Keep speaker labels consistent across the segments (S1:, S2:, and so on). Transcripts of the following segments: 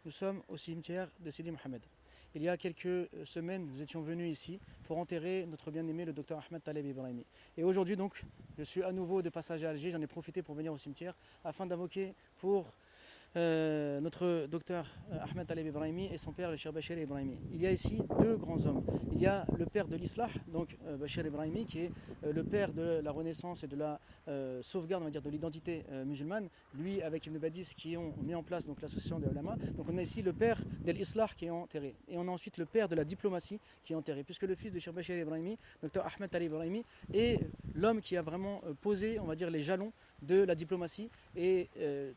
S1: nous sommes au cimetière de Sidi Mohamed. Il y a quelques semaines, nous étions venus ici pour enterrer notre bien-aimé, le docteur Ahmed Taleb Ibrahimi. Et aujourd'hui donc, je suis à nouveau de passage à Alger, j'en ai profité pour venir au cimetière afin d'invoquer pour notre docteur Ahmed Taleb Ibrahimi et son père, le Cheikh Bachir Ibrahimi. Il y a ici deux grands hommes. Il y a le père de l'Islah, donc Bachir Ibrahimi, qui est le père de la renaissance et de la sauvegarde, on va dire, de l'identité musulmane. Lui, avec Ibn Badis, qui ont mis en place donc l'association des ulama. Donc on a ici le père de l'Islah qui est enterré. Et on a ensuite le père de la diplomatie qui est enterré. Puisque le fils de Cheikh Bachir Ibrahimi, docteur Ahmed Taleb Ibrahimi, est l'homme qui a vraiment posé, on va dire, les jalons de la diplomatie. Et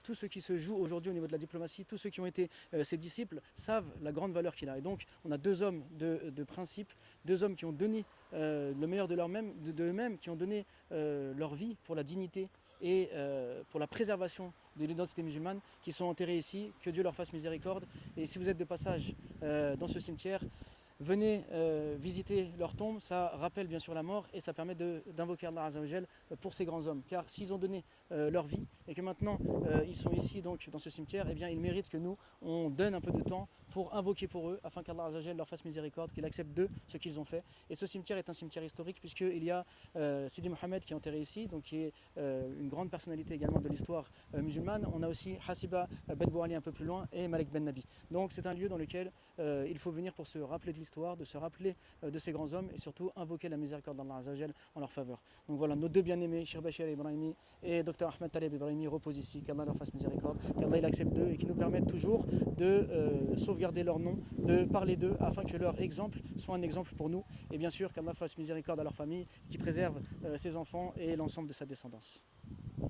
S1: tout ce qui se joue aujourd'hui au niveau de la diplomatie, tous ceux qui ont été ses disciples savent la grande valeur qu'il a. Et donc on a deux hommes de principe, deux hommes qui ont donné le meilleur d'eux-mêmes, qui ont donné leur vie pour la dignité et pour la préservation de l'identité musulmane, qui sont enterrés ici. Que Dieu leur fasse miséricorde. Et si vous êtes de passage dans ce cimetière, venez visiter leur tombe, ça rappelle bien sûr la mort et ça permet d'invoquer Allah Azza wa Jal pour ces grands hommes. Car s'ils ont donné leur vie et que maintenant ils sont ici donc dans ce cimetière, eh bien ils méritent que nous on donne un peu de temps pour invoquer pour eux afin qu'Allah Azza wa Jal leur fasse miséricorde, qu'il accepte d'eux ce qu'ils ont fait. Et ce cimetière est un cimetière historique puisqu'il y a Sidi Mohamed qui est enterré ici, donc qui est une grande personnalité également de l'histoire musulmane. On a aussi Hasiba Ben Bouali un peu plus loin et Malik Ben Nabi. Donc c'est un lieu dans lequel il faut venir pour se rappeler de l'histoire, de se rappeler de ces grands hommes et surtout invoquer la miséricorde d'Allah Azza wa Jal en leur faveur. Donc voilà, nos deux bien-aimés, Cheikh Bachir Ibrahimi et Dr Ahmed Taleb Ibrahimi, reposent ici, qu'Allah leur fasse miséricorde, qu'Allah il accepte d'eux et qu'il nous permette toujours de sauvegarder leur nom, de parler d'eux afin que leur exemple soit un exemple pour nous et bien sûr qu'Allah fasse miséricorde à leur famille, qui préserve ses enfants et l'ensemble de sa descendance.